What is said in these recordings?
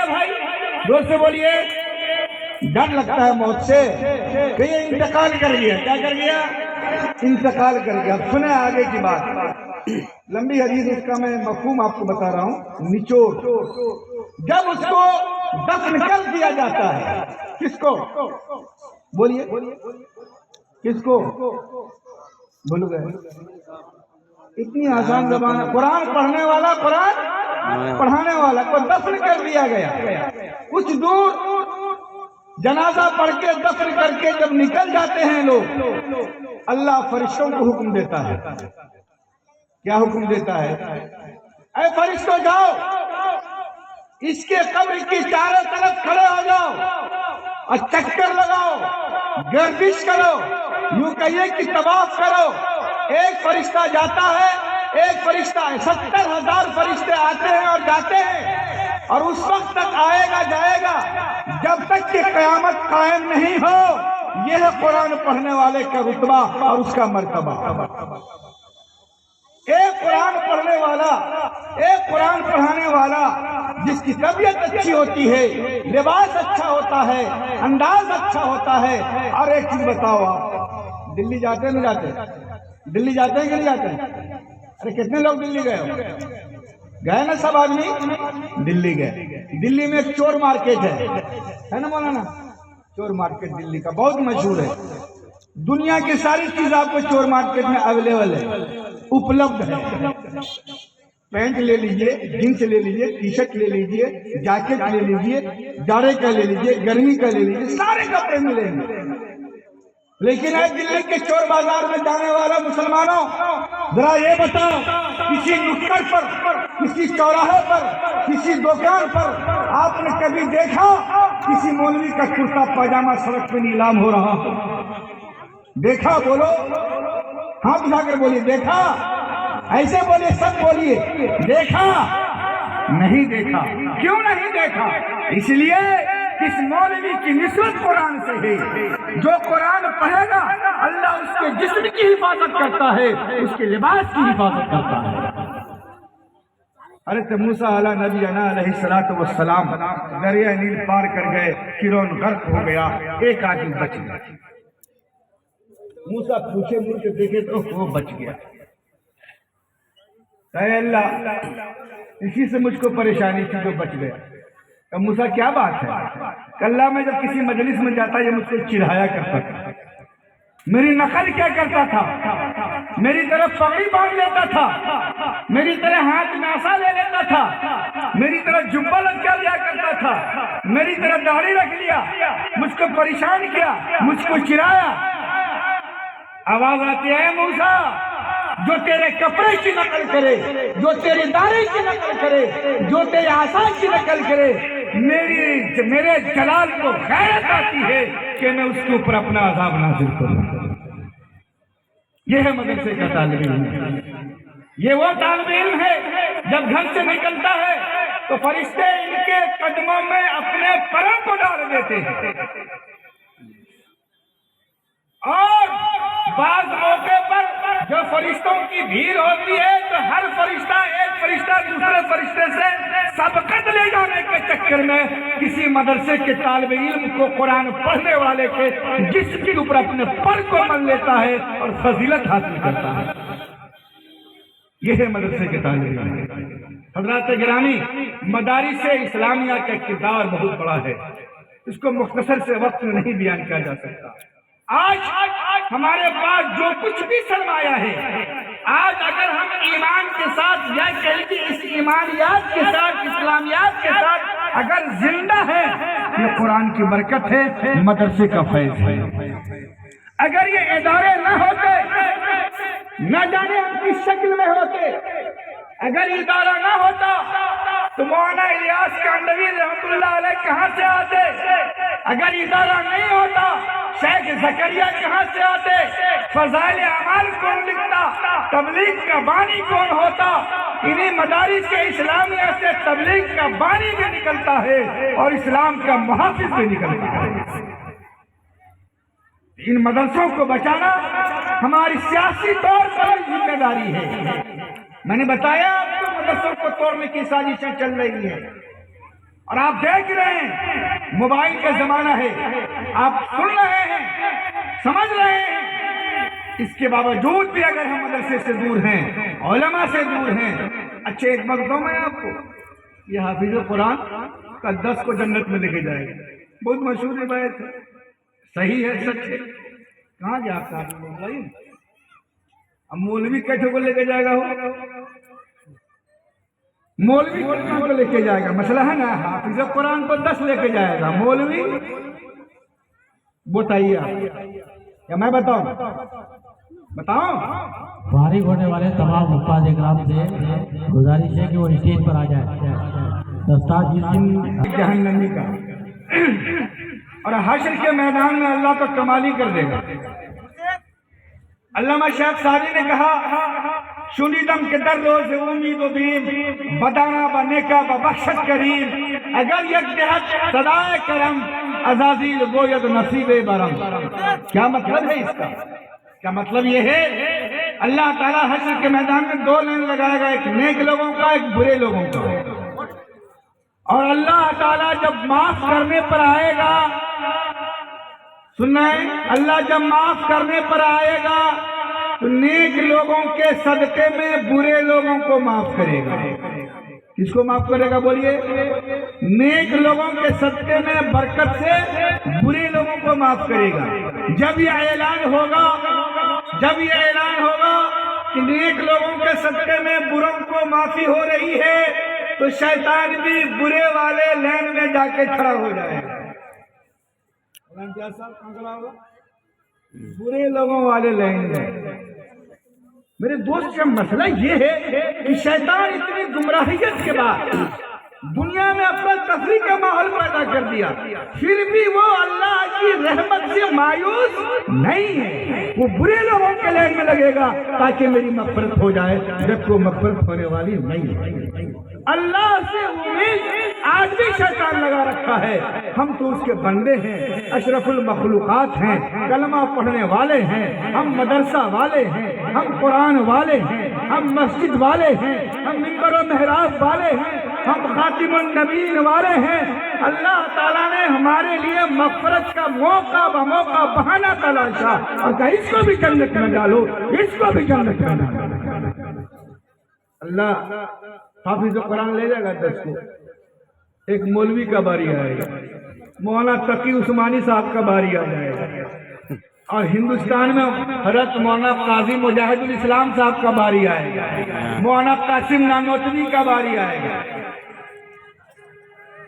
بھائی؟ زور سے بولیے. ڈر لگتا ہے موت سے کہ یہ انتقال کر گیا. کیا کر گیا؟ انتقال کر گیا. سنیں آگے کی بات. لمبی حدیث، اس کا میں مفہوم آپ کو بتا رہا ہوں، نچوڑ. جب اس کو دفن کر دیا جاتا ہے، کس کو بولیے؟ کس کو بولو گے؟ اتنی آسان زبان ہے. قرآن پڑھنے والا، قرآن پڑھانے والا کو دفن کر دیا گیا. کچھ دور جنازہ پڑھ کے دفن کر کے جب نکل جاتے ہیں لوگ، اللہ فرشتوں کو حکم دیتا ہے. کیا حکم دیتا ہے؟ اے فرشتوں جاؤ، اس کے قبر کی چاروں طرف کھڑے ہو جاؤ اور چکر لگاؤ، گردش کرو، یوں کہیے کہ طواف کرو. ایک فرشتہ جاتا ہے، ایک فرشتہ 70,000 فرشتے آتے ہیں اور جاتے ہیں، اور اس وقت تک آئے گا جائے گا جب تک کہ قیامت قائم نہیں ہو. یہ ہے قرآن پڑھنے والے کا رتبہ اور اس کا مرتبہ. ایک قرآن پڑھنے والا، ایک قرآن پڑھانے والا جس کی طبیعت اچھی ہوتی ہے، لباس اچھا ہوتا ہے، انداز اچھا ہوتا ہے. اور ایک چیز بتاؤ، آپ دلی جاتے ہیں نہیں جاتے؟ دلی جاتے ہیں کہ نہیں جاتے ہیں؟ ارے کتنے لوگ دلی گئے ہو؟ گئے نا سب آدمی؟ دلی گئے. دلی میں ایک چور مارکیٹ ہے نا مولانا؟ چور مارکیٹ دلی کا بہت مشہور ہے. دنیا کی ساری چیز آپ کو چور مارکیٹ میں اویلیبل ہے، اپلبدھ ہے. پینٹ لے لیجئے، جینس لے لیجئے، ٹی شرٹ لے لیجئے، جیکٹ لے لیجئے، جاڑے کا لے لیجئے، گرمی کا لے لیجئے، سارے کپڑے ملیں گے. لیکن اے دلی کے چور بازار میں جانے والا مسلمانوں، ذرا یہ بتاؤ، کسی نکڑ پر، کسی چوراہے پر، کسی دکان پر آپ نے کبھی دیکھا کسی مولوی کا کرتا پاجامہ سڑک پہ نیلام ہو رہا ہو؟ دیکھا؟ بولو، ہاتھ اٹھا کر بولیے. دیکھا؟ ایسے بولیے، سب بولیے. دیکھا؟ نہیں دیکھا. کیوں نہیں دیکھا؟ اس لیے اس مولوی کی نسبت قرآن سے ہے. جو قرآن پڑھے گا اللہ اس کے جسم کی حفاظت کرتا ہے، اس کے لباس کی حفاظت کرتا ہے. حضرت موسیٰ علیہ نبینا علیہ السلام دریا نیل پار کر گئے، فرعون غرق ہو گیا، ایک آدمی بچ گیا. موسیٰ پوچھے مڑ کے دیکھے تو وہ بچ گیا. اے اللہ، اسی سے مجھ کو پریشانی تھی جو بچ گیا. کہ موسیٰ کیا بات ہے؟ کہ اللہ میں جب کسی مجلس میں جاتا یہ مجھ کو چڑھایا کرتا تھا، میری نقل کیا کرتا تھا، میری طرف پگڑی باندھ لیتا تھا، میری طرح ہاتھ میں عصا لے لیتا تھا، میری طرح جبہ لٹکا لیا کرتا تھا، میری طرح داڑھی رکھ لیا، مجھ کو پریشان کیا، مجھ کو چڑھایا. آواز آتی ہے، موسیٰ جو تیرے کپڑے کی نقل کرے، جو تیری داڑھی کی نقل کرے، جو تیرے عصا کی نقل کرے، میرے جلال کو غیرت آتی ہے کہ میں اس کے اوپر اپنا عذاب نازل کروں. یہ ہے مدرسے کا طالب علم. یہ وہ طالب علم ہے جب گھر سے نکلتا ہے تو فرشتے ان کے قدموں میں اپنے پروں کو ڈال دیتے ہیں. اور بعض موقع پر جو فرشتوں کی بھیڑ ہوتی ہے تو ہر فرشتہ، ایک فرشتہ دوسرے فرشتے سے سبقت لے جانے کے چکر میں کسی مدرسے کے طالب علم کو قرآن پڑھنے والے کے جسم کے اوپر اپنے پر کو مل لیتا ہے اور فضیلت حاصل کرتا ہے. یہ ہے مدرسے کے طالب علم. حضرات گرامی، مدارس اسلامیہ کا کردار بہت بڑا ہے، اس کو مختصر سے وقت میں نہیں بیان کیا جا سکتا. آج ہمارے پاس جو کچھ بھی سرمایہ ہے، آج اگر ہم ایمان کے ساتھ یا کہیں کہ اس ایمانیات کے ساتھ، اسلامیات کے ساتھ اگر زندہ ہے، یہ قرآن کی برکت ہے، مدرسے کا فیض ہے. اگر یہ ادارے نہ ہوتے، نہ جانے ہم کس شکل میں ہوتے. اگر ادارہ نہ ہوتا تو مولانا الیاس کاندھوی رحمت اللہ علیہ کہاں سے آتے؟ اگر ادارہ نہیں ہوتا شیخ زکریا کہاں سے آتے؟ فضائل اعمال کون لکھتا؟ تبلیغ کا بانی کون ہوتا؟ انہیں مدارس اسلامیہ سے تبلیغ کا بانی بھی نکلتا ہے اور اسلام کا محافظ بھی نکلتا ہے. ان مدرسوں کو بچانا ہماری سیاسی طور پر ذمہ داری ہے. میں نے بتایا آپ کو مدرسوں کو توڑنے کی سازشیں چل رہی ہیں اور آپ دیکھ رہے ہیں موبائل کا زمانہ ہے، آپ سن رہے ہیں، سمجھ رہے ہیں، اس کے باوجود بھی اگر ہم مدرسے سے دور ہیں، علماء سے دور ہیں، اچھے ایک وقت میں آپ کو یہ حافظ قرآن کا 10 کو جنت میں لے کے جائے گا، بہت مشہور روایت ہے، صحیح ہے، سچ ہے، کہاں جاتا ہے؟ اب مولوی کیسے کو لے کے جائے گا؟ مولوی قرآن کو لے کے جائے گا، مسئلہ ہے نا، حافظ قرآن کو 10 لے کے جائے گا، مولوی بتائیے آپ یا میں بتاؤں؟ فارغ ہونے والے تمام حفاظ اکرام سے گزارش ہے کہ وہ اسٹیج پر آ جائے. استاد جس دن جہنمی کا اور حشر کے میدان میں اللہ تو کمالی کر دے گا. علامہ شیخ سعدی نے کہا شنیدم کے در روز امید و بیم بدانا بنیکا ببخشت کریم اگر یک دہت صدائے کرم عزازیل گوید نصیب برم. کیا مطلب ہے اس کا؟ کیا مطلب یہ ہے اللہ تعالیٰ حشر کے میدان میں 2 لائن لگائے گا، ایک نیک لوگوں کا، ایک برے لوگوں کا. اور اللہ تعالیٰ جب معاف کرنے پر آئے گا، سننا ہے، اللہ جب معاف کرنے پر آئے گا تو نیک لوگوں کے صدقے میں برے لوگوں کو معاف کرے گا. کس کو معاف کرے گا بولیے؟ نیک لوگوں کے صدقے میں برکت سے برے لوگوں کو معاف کرے گا. جب یہ اعلان ہوگا کہ نیک لوگوں کے صدقے میں بروں کو معافی ہو رہی ہے تو شیطان بھی برے والے لین میں جا کے کھڑا ہو جائے گا. برے لوگوں والے لائن میں. میرے دوست کا مسئلہ یہ ہے کہ شیطان اتنی گمراہیت کے بعد دنیا میں اپنا تفریح کا ماحول پیدا کر دیا، پھر بھی وہ اللہ کی رحمت سے مایوس نہیں ہے. وہ برے لوگوں کے لائن میں لگے گا تاکہ میری مغفرت ہو جائے، جب وہ مغفرت ہونے والی نہیں ہے. اللہ سے امید آج بھی شیطان لگا رکھا ہے. ہم تو اس کے بندے ہیں، اشرف المخلوقات ہیں، کلمہ پڑھنے والے ہیں، ہم مدرسہ والے ہیں، ہم قرآن والے ہیں، ہم مسجد والے ہیں، ہم منبر و محراب والے ہیں، ہم خاتم النبیین والے ہیں. اللہ تعالیٰ نے ہمارے لیے مغفرت کا موقع بموقع بہانہ تلاشا اور کہا اس کو بھی جنت میں ڈالو، اس کو بھی جنت میں ڈالو. اللہ حافظ قرآن لے جائے گا 10 کو. ایک مولوی کا باری آئے گا، مولانا تقی عثمانی صاحب کا باری آ جائے گا، اور ہندوستان میں حضرت مولانا قاضی مجاہد الاسلام صاحب کا باری آئے گا، مولانا قاسم نانوتوی کا باری آئے گا.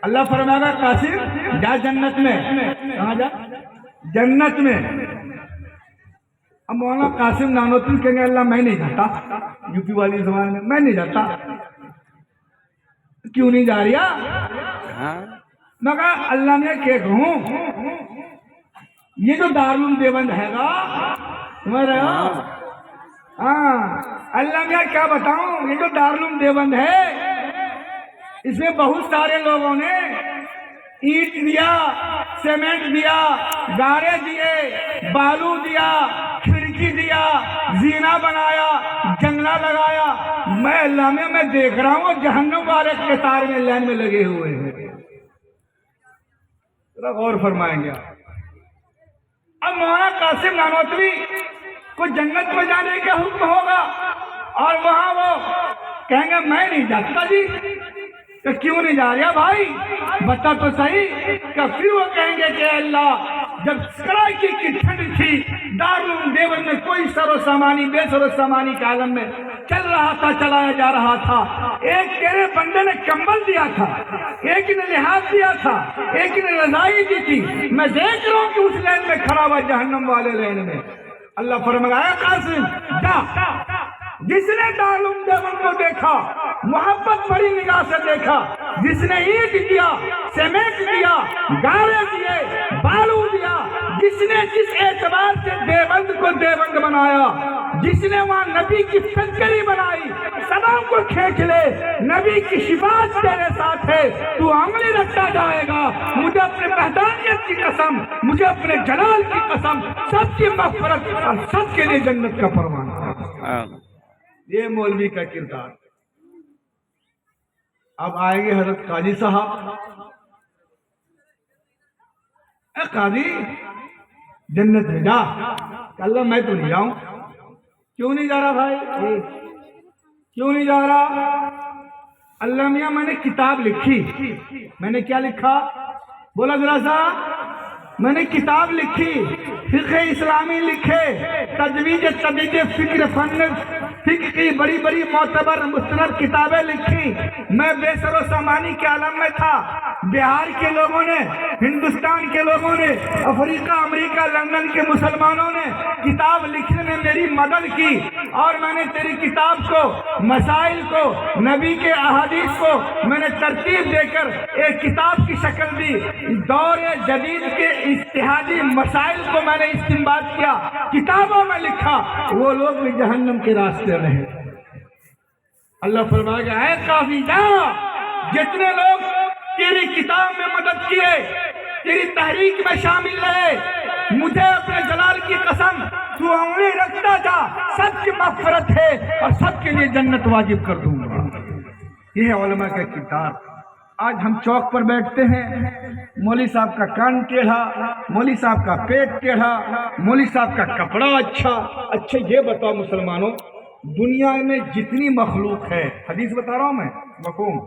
اللہ فرمائے گا قاسم جا جنت میں. کہاں جا؟ جنت میں. اب مولانا قاسم نانوتوی کہیں گے اللہ میں نہیں جاتا، یو پی والی زبان میں نہیں جاتا. کیوں نہیں جا رہا؟ میں کہا اللہ نے کیا کہوں، یہ جو دارالعلوم دیوبند ہے گا سمجھ رہے ہو؟ ہاں اللہ میں کیا بتاؤں، یہ جو دارالعلوم دیوبند ہے اس میں بہت سارے لوگوں نے اینٹ دیا، سیمنٹ دیا، گارے دیے، بالو دیا، کھڑکی دیا، زینہ بنایا، جنگلہ لگایا. میں اللہ میں دیکھ رہا ہوں جہنم والے قطار میں لائن میں لگے ہوئے ہیں. ذرا غور فرمائیں گے. اب مولانا قاسم نانوتوی کو جنت میں جانے کا حکم ہوگا اور وہاں وہ کہیں گے میں نہیں جاتا جی. کہ کیوں نہیں جا رہا بھائی بتا تو صحیح. کہ پھر وہ کہیں گے کہ اللہ جب کڑاکی کی ٹھنڈ تھی دارالعلوم دیوبند میں کوئی سر و سامانی بے سر و سامانی کے عالم میں چل رہا تھا، چلایا جا رہا تھا، ایک تیرے بندے نے کمبل دیا تھا، ایک نے لحاظ دیا تھا، ایک نے رضائی دی تھی. میں دیکھ رہا ہوں کہ اس لین میں کھڑا ہوا جہنم والے لین میں. اللہ فرمایا قاسم جا. جس نے دارالعلوم دیوبند کو دیکھا، محبت بڑی نگاہ سے دیکھا، جس نے اینٹ دیا، سیمنٹ دیا، گارے دیے، بالو دیا، جس نے جس اعتبار سے دیوبند کو دیوبند بنایا، جس نے وہاں نبی کی فکری بنائی، سلام کو کھینچ لے، نبی کی شفاعت تیرے ساتھ ہے، تو عملی رکھتا جائے گا. مجھے اپنے وحدانیت کی قسم، مجھے اپنے جلال کی قسم، سب کی مغفرت اور سب کے لیے جنت کا فرمان. یہ مولوی کا کردار. اب آئیں گے حضرت قاضی صاحب. اے قاضی جنت میں جا. اللہ میں تو نہیں جاؤں. کیوں نہیں جا رہا بھائی؟ کیوں نہیں جا رہا؟ اللہ میاں میں نے کتاب لکھی. میں نے کیا لکھا؟ بولا ذرا سا. میں نے کتاب لکھی، فقہ اسلامی لکھے، تجوید تدریج فکر فن فقہ کی بڑی بڑی معتبر مستند کتابیں لکھی. میں بے سر و سامانی کے عالم میں تھا. بہار کے لوگوں نے، ہندوستان کے لوگوں نے، افریقہ، امریکہ، لندن کے مسلمانوں نے کتاب لکھنے میں میری مدد کی، اور میں نے تیری کتاب کو، مسائل کو، نبی کے احادیث کو میں نے ترتیب دے کر ایک کتاب کی شکل دی. دور جدید کے اجتہادی مسائل کو میں نے استنباط کیا، کتابوں میں لکھا. وہ لوگ بھی جہنم کے راستے میں ہیں. اللہ فرمائے گا اے قاضی جا، جتنے لوگ تیری کتاب میں مدد کیے، تیری تحریک میں شامل رہے، مجھے اپنے جلال کی قسم تو انگلی رکھتا جا، سب کی مغفرت ہے اور سب کے لیے جنت واجب کر دوں گا. یہ ہے علماء کا کردار. آج ہم چوک پر بیٹھتے ہیں، مولوی صاحب کا کان ٹیڑھا، مولوی صاحب کا پیٹ ٹیڑھا، مولوی صاحب کا کپڑا اچھا. یہ بتاؤ مسلمانوں، دنیا میں جتنی مخلوق ہے، حدیث بتا رہا ہوں میں، مفہوم